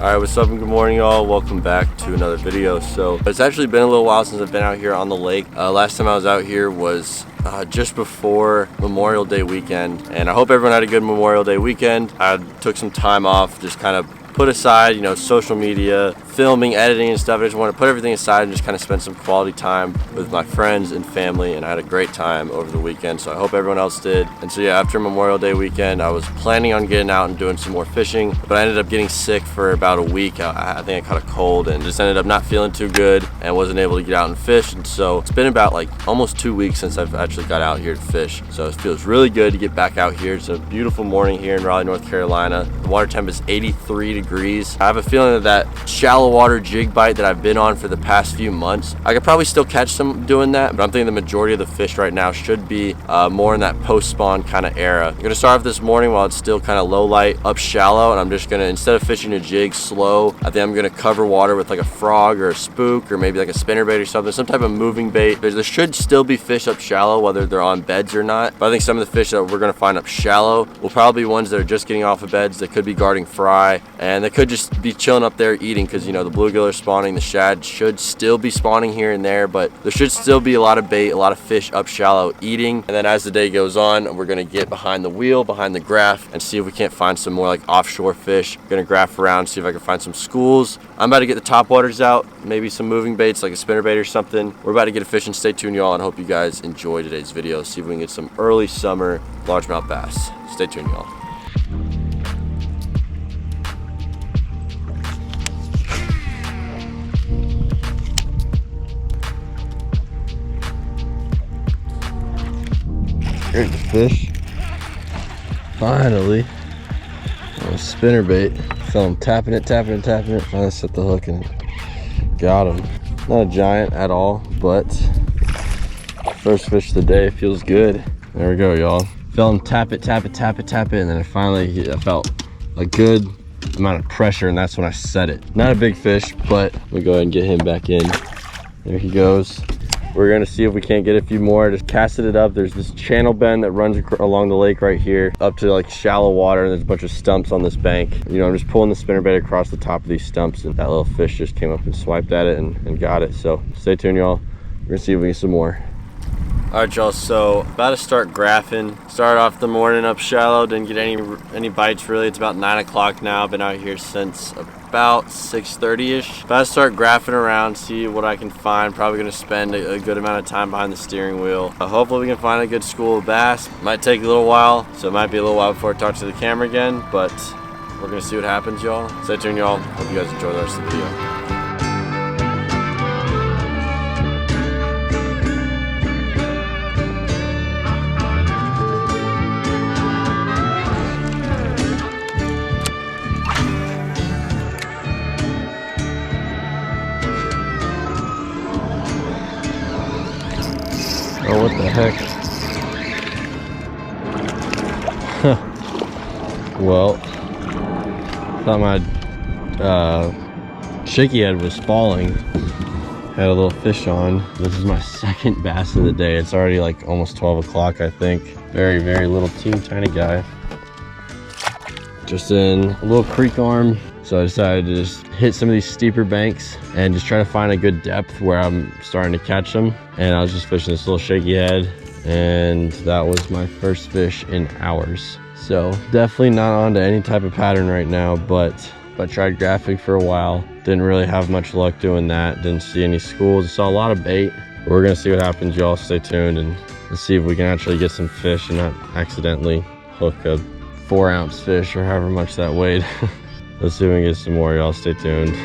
Alright, what's up and good morning y'all. Welcome back to another video. So it's actually been a little while since I've been out here on the lake. Last time I was out here was just before Memorial Day weekend, and I hope everyone had a good Memorial Day weekend. I took some time off, just kind of put aside, you know, social media, filming, editing and stuff. I just want to put everything aside and just kind of spend some quality time with my friends and family, and I had a great time over the weekend, so I hope everyone else did. And so yeah, after Memorial Day weekend, I was planning on getting out and doing some more fishing, but I ended up getting sick for about a week. I think I caught a cold and just ended up not feeling too good and wasn't able to get out and fish. And so it's been about like almost 2 weeks since I've actually got out here to fish. So it feels really good to get back out here. It's a beautiful morning here in Raleigh, North Carolina. The water temp is 83 degrees. I have a feeling that shallow water jig bite that I've been on for the past few months, I could probably still catch some doing that, but I'm thinking the majority of the fish right now should be more in that post-spawn kind of era. I'm gonna start off this morning while it's still kind of low light, up shallow, and I'm just gonna, instead of fishing a jig slow, I think I'm gonna cover water with like a frog or a spook or maybe like a spinnerbait or something, some type of moving bait. There should still be fish up shallow, whether they're on beds or not, but I think some of the fish that we're gonna find up shallow will probably be ones that are just getting off of beds. They could be guarding fry, and they could just be chilling up there eating, because you know the bluegill are spawning, the shad should still be spawning here and there, but there should still be a lot of bait, a lot of fish up shallow eating. And then as the day goes on, we're gonna get behind the wheel, behind the graph, and see if we can't find some more like offshore fish. Gonna graph around, see if I can find some schools. I'm about to get the top waters out, maybe some moving baits like a spinnerbait or something. We're about to get a fishing. Stay tuned y'all, and hope you guys enjoy today's video. See if we can get some early summer largemouth bass. Stay tuned y'all. Here's the fish. Finally. A spinnerbait. So I'm tapping it. Finally set the hook and got him. Not a giant at all, but first fish of the day. Feels good. There we go, y'all. Felt him tap it, and then I felt a good amount of pressure, and that's when I set it. Not a big fish, but we go ahead and get him back in. There he goes. We're gonna see if we can't get a few more. Just casted it up. There's this channel bend that runs along the lake right here up to like shallow water, and there's a bunch of stumps on this bank. You know, I'm just pulling the spinnerbait across the top of these stumps, and that little fish just came up and swiped at it and got it. So stay tuned y'all. We're gonna see if we get some more. All right y'all, so about to start graphing. Started off the morning up shallow, didn't get any bites really. It's about 9 o'clock now. I've been out here since about 6:30ish. About to start graphing around, see what I can find. Probably gonna spend a good amount of time behind the steering wheel. Hopefully we can find a good school of bass. Might take a little while, so it might be a little while before I talk to the camera again, but we're gonna see what happens y'all. Stay tuned y'all. Hope you guys enjoy the rest of the video. Oh, what the heck? Well, thought my shaky head was falling. Had a little fish on. This is my second bass of the day. It's already like almost 12 o'clock, I think. Very, very little teeny tiny guy. Just in a little creek arm. So I decided to just hit some of these steeper banks and just try to find a good depth where I'm starting to catch them. And I was just fishing this little shaky head, and that was my first fish in hours. So definitely not onto any type of pattern right now, but I tried graphing for a while. Didn't really have much luck doing that. Didn't see any schools. I saw a lot of bait. We're gonna see what happens, y'all. Stay tuned and let's see if we can actually get some fish and not accidentally hook a 4-ounce fish or however much that weighed. Let's see if we can get some more, y'all. Stay tuned.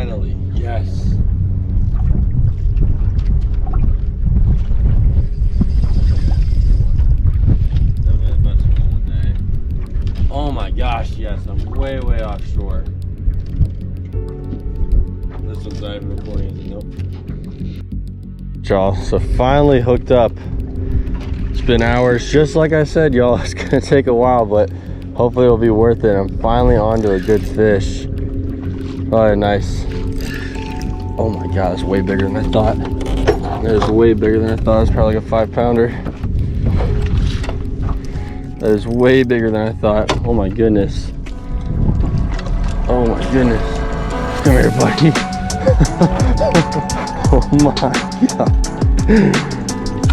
Finally, yes. Oh my gosh, yes, I'm way offshore. This one's not even recording, is it? Nope. Y'all, so finally hooked up. It's been hours, just like I said, y'all. It's gonna take a while, but hopefully it'll be worth it. I'm finally onto a good fish. Oh, nice. Oh my god, it's way bigger than I thought. That is way bigger than I thought. It's probably like a 5-pounder. That is way bigger than I thought. Oh my goodness. Oh my goodness. Come here, buddy. Oh my god.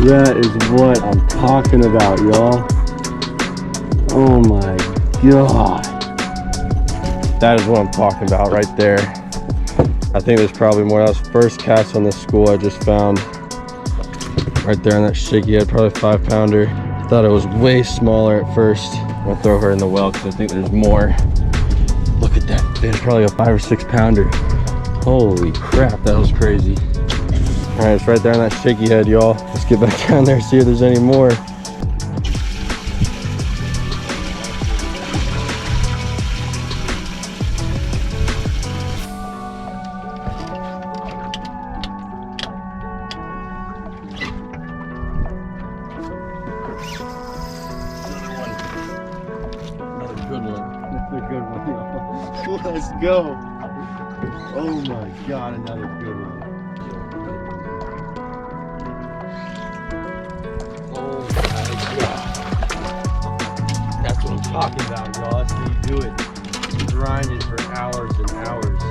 That is what I'm talking about, y'all. Oh my god. That is what I'm talking about right there. I think there's probably more. That was first cast on this school I just found. Right there on that shaky head, probably 5-pounder. Thought it was way smaller at first. I'm gonna throw her in the well because I think there's more. Look at that fish, probably a 5 or 6-pounder. Holy crap, that was crazy. All right, it's right there on that shaky head, y'all. Let's get back down there and see if there's any more. Let's go. Oh my god, another good one. Oh my god. That's what I'm talking about, y'all. That's how you do it. Grinding for hours and hours.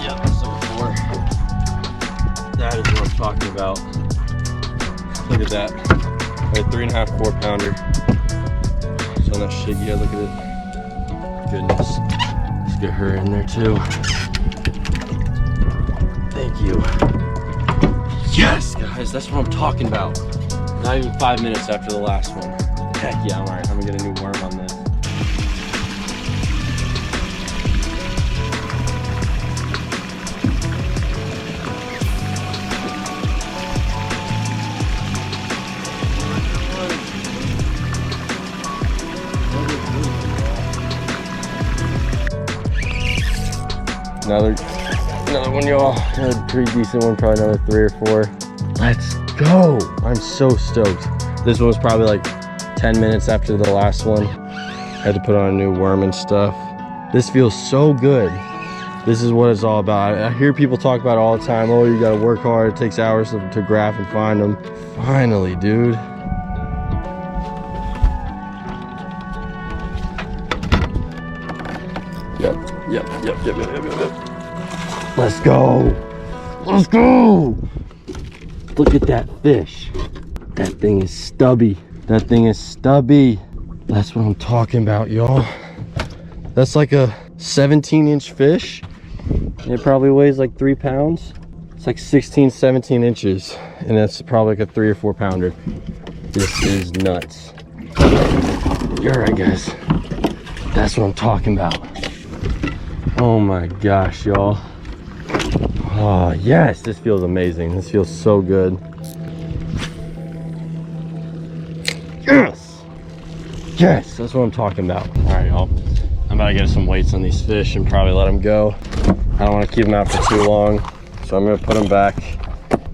Yep, that's number 4. That is what I'm talking about. Look at that. A 3.5, 4-pounder. So on that shaky head, look at it. Goodness. Let's get her in there too. Thank you. Yes, guys, that's what I'm talking about. Not even 5 minutes after the last one. Heck yeah, I'm alright. I'm gonna get a new worm on this. Another one, y'all. Another pretty decent one, probably another 3 or 4. Let's go. I'm so stoked. This one was probably like 10 minutes after the last one. Had to put on a new worm and stuff. This feels so good. This is what it's all about. I hear people talk about it all the time. Oh, you gotta work hard. It takes hours to graph and find them. Finally, dude. Yep. Let's go. Let's go. Look at that fish. That thing is stubby. That thing is stubby. That's what I'm talking about, y'all. That's like a 17-inch fish. It probably weighs like 3 pounds. It's like 16, 17 inches. And that's probably like a 3 or 4-pounder. This is nuts. You're right, guys. That's what I'm talking about. Oh my gosh, y'all. Oh yes, this feels amazing. This feels so good. Yes, that's what I'm talking about. All right, y'all, I'm about to get some weights on these fish and probably let them go. I don't want to keep them out for too long, so I'm gonna put them back,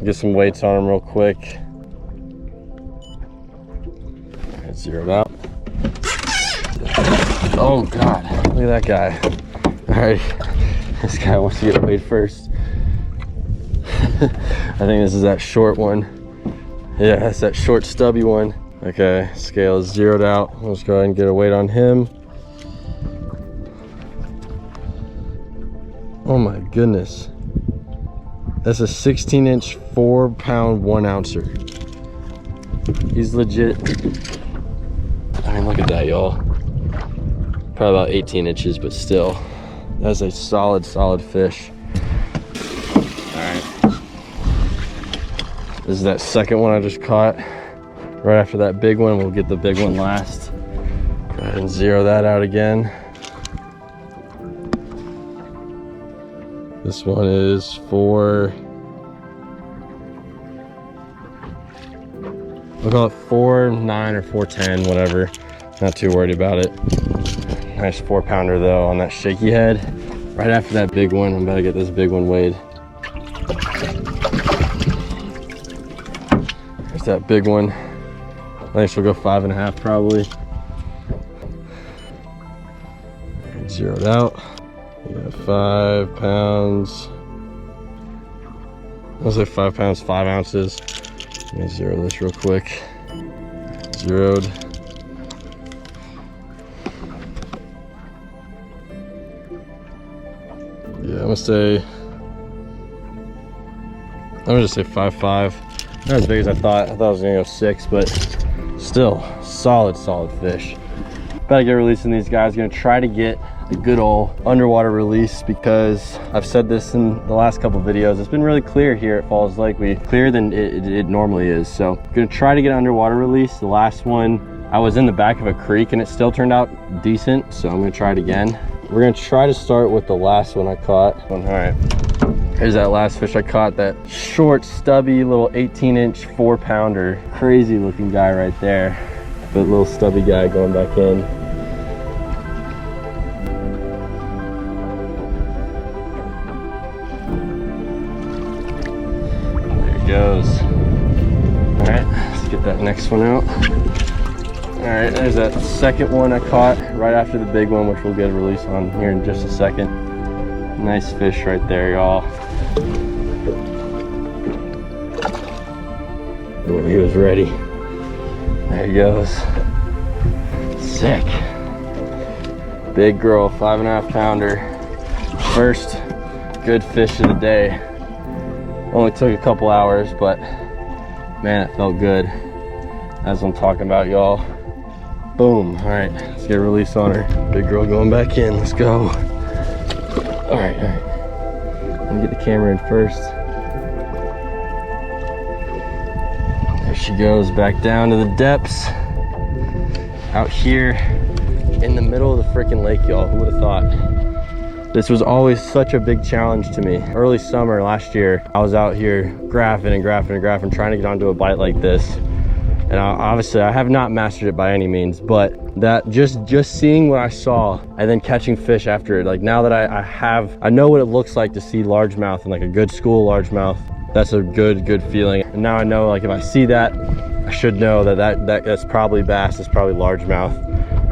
get some weights on them real quick. All right, zeroed out. Oh god, look at that guy. All right, this guy wants to get weighed first. I think this is that short one. Yeah, that's that short stubby one. Okay, scale is zeroed out. Let's go ahead and get a weight on him. Oh my goodness. That's a 16-inch, 4-pound, 1-ouncer. He's legit. I mean, look at that, y'all. Probably about 18 inches, but still. That's a solid fish. Alright. This is that second one I just caught. Right after that big one, we'll get the big one last. Go ahead And zero that out again. This one is for, we'll call it 4.9 or 4.10, whatever. Not too worried about it. Nice 4-pounder though on that shaky head. Right after that big one, I'm about to get this big one weighed. There's that big one. I think she'll go 5.5 probably. Zeroed out. We got 5 pounds. I'll say 5 pounds, 5 ounces. Let me zero this real quick. Zeroed. Yeah, I'm gonna just say 5.5. Not as big as I thought. I thought I was gonna go 6, but still solid fish. About to get releasing these guys. Gonna try to get a good old underwater release because I've said this in the last couple videos. It's been really clear here at Falls Lake. Clearer than it normally is. So gonna try to get an underwater release. The last one, I was in the back of a creek and it still turned out decent. So I'm gonna try it again. We're gonna try to start with the last one I caught. All right, here's that last fish I caught, that short, stubby, little 18-inch 4-pounder. Crazy looking guy right there. But little stubby guy going back in. There he goes. All right, let's get that next one out. All right, there's that second one I caught right after the big one, which we'll get a release on here in just a second. Nice fish right there, y'all. Oh, he was ready. There he goes. Sick. Big girl, 5.5 pounder. First good fish of the day. Only took a couple hours, but man, it felt good. That's what I'm talking about, y'all. Boom. All right, let's get a release on her. Big girl going back in. Let's go. All right. Let me get the camera in first. There she goes, back down to the depths. Out here in the middle of the freaking lake, y'all. Who would have thought? This was always such a big challenge to me. Early summer last year, I was out here graphing, trying to get onto a bite like this. And obviously I have not mastered it by any means, but that just seeing what I saw and then catching fish after it, like now that I know what it looks like to see largemouth and like a good school largemouth, that's a good feeling. And now I know, like, if I see that, I should know that's probably bass, that's probably largemouth.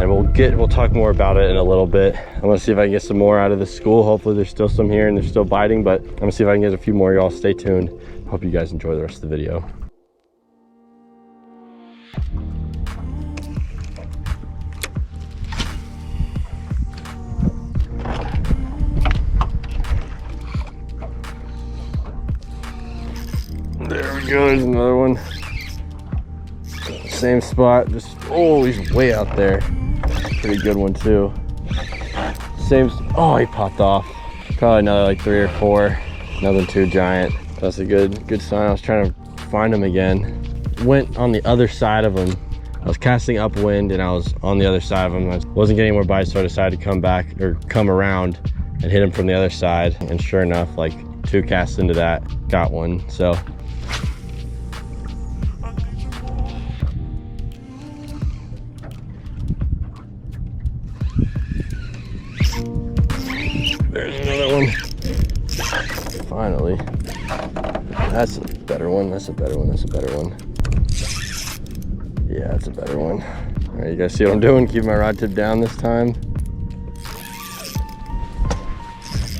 And we'll talk more about it in a little bit. I'm gonna see if I can get some more out of this school. Hopefully there's still some here and they're still biting, but I'm gonna see if I can get a few more, y'all. Stay tuned. Hope you guys enjoy the rest of the video. There we go, there's another one. Same spot, just, oh, he's way out there. Pretty good one too. Oh, he popped off. Probably another like 3 or 4, nothing too giant. That's a good sign. I was trying to find him again. Went on the other side of him. I was casting upwind and I was on the other side of him. I wasn't getting more bites, so I decided to come back or come around and hit him from the other side. And sure enough, like 2 casts into that, got one. So there's another one. Finally. That's a better one. That's a better one. Yeah, that's a better one. All right, you guys see what I'm doing? Keep my rod tip down this time.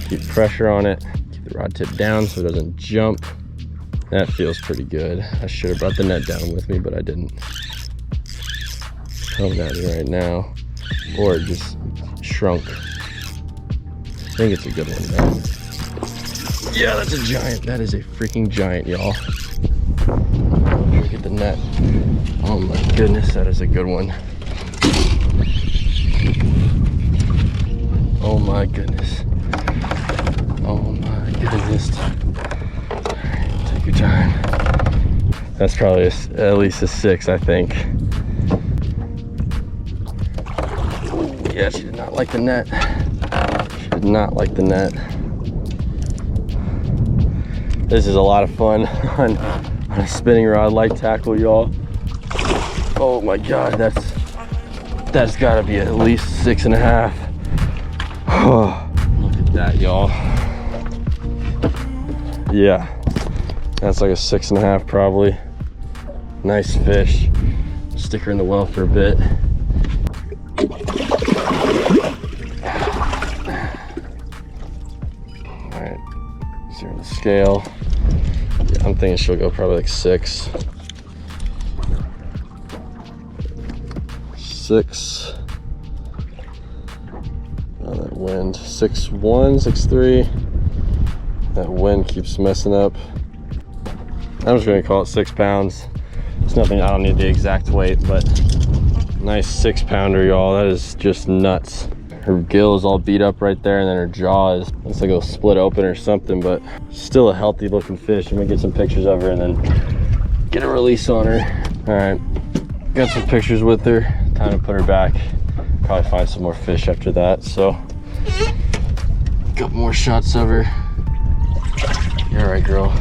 Keep pressure on it. Keep the rod tip down so it doesn't jump. That feels pretty good. I should have brought the net down with me, but I didn't. Coming at it right now. Or it just shrunk. I think it's a good one though. Yeah, that's a giant. That is a freaking giant, y'all. Get the net. Oh my goodness, that is a good one. Oh my goodness. Oh my goodness. All right, take your time. That's probably at least a 6, I think. like the net. She did not like the net. This is a lot of fun on a spinning rod light tackle, y'all. Oh my God, that's gotta be at least 6.5. Look at that, y'all. Yeah, that's like a 6.5 probably. Nice fish. Stick her in the well for a bit. All right, see her on the scale. Yeah, I'm thinking she'll go probably like 6. 6. Oh, that wind. 6'1", 6'3". That wind keeps messing up. I'm just gonna call it 6 pounds. It's nothing, I don't need the exact weight, but nice 6-pounder, y'all. That is just nuts. Her gill is all beat up right there, and then her jaw is, looks like it'll split open or something, but still a healthy looking fish. I'm gonna get some pictures of her and then get a release on her. All right, got some pictures with her. Time to put her back. Probably find some more fish after that, so a couple more shots of her. You're all right, girl.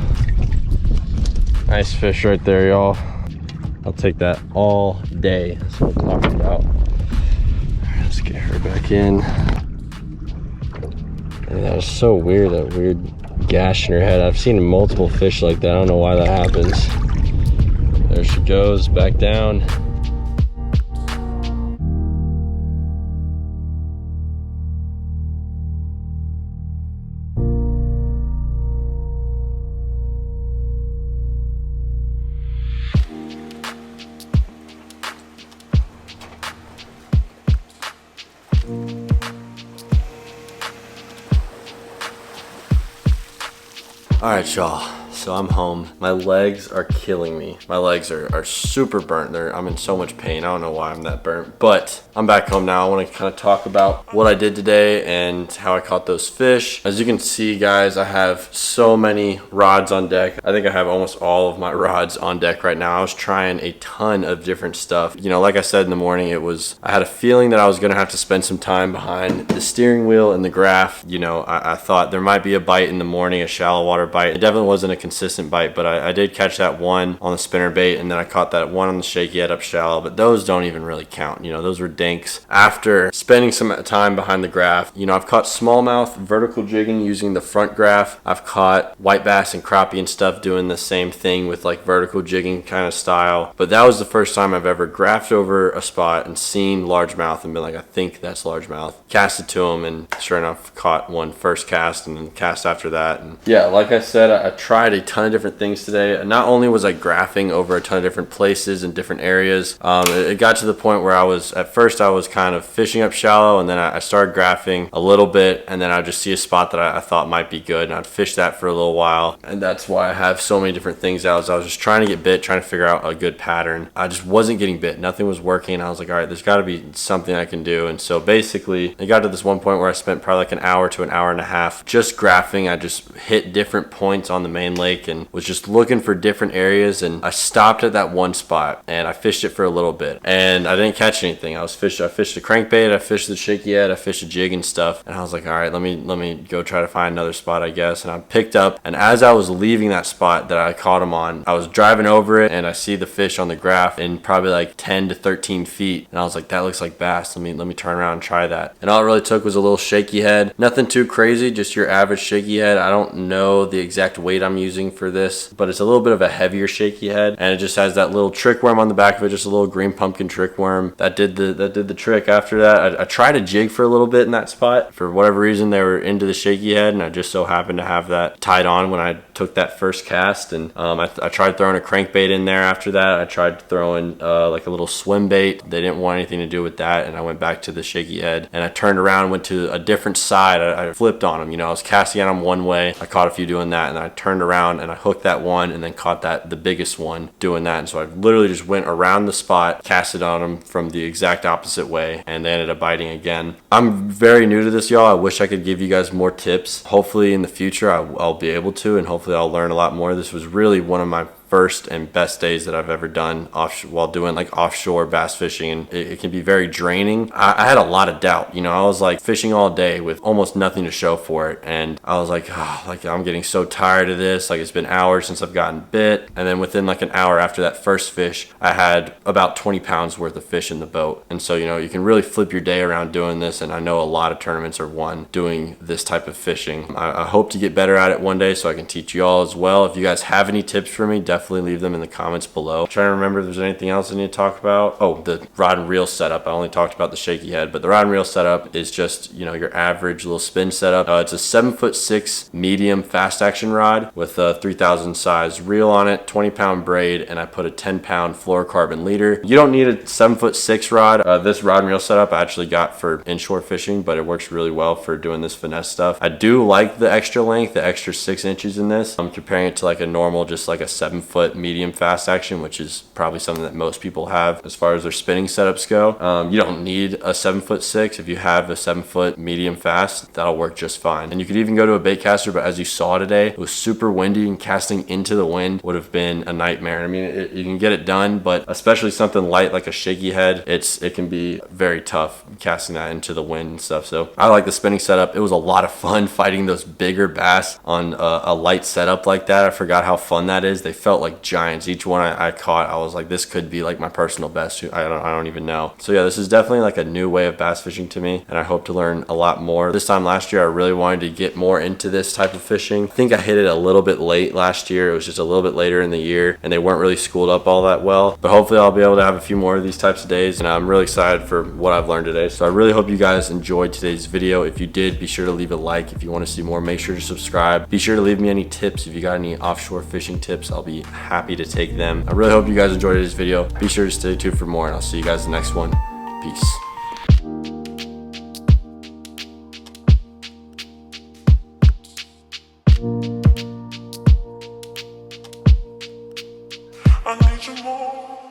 Nice fish right there, y'all. I'll take that all day. That's what I'm talking about. All right, let's get her back in. And that was so weird, that weird gash in her head. I've seen multiple fish like that. I don't know why that happens. There she goes, back down. All right, y'all, so I'm home. My legs are killing me. My legs are super burnt. I'm in so much pain. I don't know why I'm that burnt, but I'm back home now. I want to kind of talk about what I did today and how I caught those fish. As you can see, guys, I have so many rods on deck. I think I have almost all of my rods on deck right now. I was trying a ton of different stuff. You know, like I said in the morning, I had a feeling that I was gonna have to spend some time behind the steering wheel and the graph. You know, I thought there might be a bite in the morning, a shallow water bite. It definitely wasn't a consistent bite, but I did catch that one on the spinner bait, and then I caught that one on the shaky head up shallow, but those don't even really count. You know, those were dinks. After spending some time behind the graph, you know, I've caught smallmouth vertical jigging using the front graph. I've caught white bass and crappie and stuff doing the same thing with like vertical jigging kind of style, but that was the first time I've ever graphed over a spot and seen largemouth and been like, I think that's largemouth. Casted to them, and sure enough, caught one first cast and then cast after that. And yeah, like I said, I tried a ton of different things today. Not only was I graphing over a ton of different places and different areas, it got to the point where at first I was kind of fishing up shallow, and then I started graphing a little bit, and then I'd just see a spot that I thought might be good, and I'd fish that for a little while. And that's why I have so many different things out. I was just trying to get bit, trying to figure out a good pattern. I just wasn't getting bit. Nothing was working. I was like, all right, there's got to be something I can do. And so basically, it got to this one point where I spent probably like an hour to an hour and a half just graphing. I just hit different points on the main lake and was just looking for different areas. And I stopped at that one spot and I fished it for a little bit, and I didn't catch anything. I fished the crankbait, I fished the shaky head, I fished a jig and stuff. And I was like, all right, let me go try to find another spot, I guess. And I picked up, and as I was leaving that spot that I caught him on, I was driving over it and I see the fish on the graph in probably like 10 to 13 feet. And I was like, that looks like bass. Let me turn around and try that. And all it really took was a little shaky head. Nothing too crazy, just your average shaky head. I don't know the exact weight I'm using for this, but it's a little bit of a heavier shaky head, and it just has that little trick worm on the back of it, just a little green pumpkin trick worm that did the trick. After that, I tried a jig for a little bit in that spot. For whatever reason, they were into the shaky head, and I just so happened to have that tied on when I took that first cast. And I tried throwing a crankbait in there. After that, I tried throwing like a little swim bait. They didn't want anything to do with that, and I went back to the shaky head, and I turned around and went to a different side. I flipped on them. You know, I was casting at them one way. I caught a few doing that, and then I turned around and I hooked that one, and then caught the biggest one doing that. And so I literally just went around the spot, casted on them from the exact opposite way, and they ended up biting again. I'm very new to this, y'all. I wish I could give you guys more tips. Hopefully in the future I'll be able to, and hopefully I'll learn a lot more. This was really one of my first and best days that I've ever done while doing like offshore bass fishing, and it can be very draining. I had a lot of doubt. You know, I was like fishing all day with almost nothing to show for it, and I was like, oh, like I'm getting so tired of this. Like it's been hours since I've gotten bit, and then within like an hour after that first fish, I had about 20 pounds worth of fish in the boat. And so, you know, you can really flip your day around doing this, and I know a lot of tournaments are won doing this type of fishing. I hope to get better at it one day so I can teach you all as well. If you guys have any tips for me, definitely leave them in the comments below. I'm trying to remember if there's anything else I need to talk about. Oh, the rod and reel setup. I only talked about the shaky head, but the rod and reel setup is just, you know, your average little spin setup. It's a 7'6" medium fast action rod with a 3000 size reel on it, 20-pound braid, and I put a 10-pound fluorocarbon leader. You don't need a 7'6" rod. This rod and reel setup I actually got for inshore fishing, but it works really well for doing this finesse stuff. I do like the extra length, the extra 6 inches in this. I'm comparing it to like a normal, just like a 7-foot medium fast action, which is probably something that most people have as far as their spinning setups go. You don't need a 7'6". If you have a 7-foot medium fast, that'll work just fine. And you could even go to a bait caster, but as you saw today, it was super windy, and casting into the wind would have been a nightmare. I mean, you can get it done, but especially something light like a shaky head, it can be very tough casting that into the wind and stuff. So I like the spinning setup. It was a lot of fun fighting those bigger bass on a light setup like that. I forgot how fun that is. They felt like giants. Each one I caught, I was like, this could be like my personal best. I don't even know. So yeah, this is definitely like a new way of bass fishing to me, and I hope to learn a lot more. This time last year, I really wanted to get more into this type of fishing. I think I hit it a little bit late last year. It was just a little bit later in the year, and they weren't really schooled up all that well. But hopefully I'll be able to have a few more of these types of days, and I'm really excited for what I've learned today. So I really hope you guys enjoyed today's video. If you did, be sure to leave a like. If you want to see more, make sure to subscribe. Be sure to leave me any tips. If you got any offshore fishing tips, I'll be happy to take them. I really hope you guys enjoyed today's video. Be sure to stay tuned for more, and I'll see you guys in the next one. Peace. I need you more.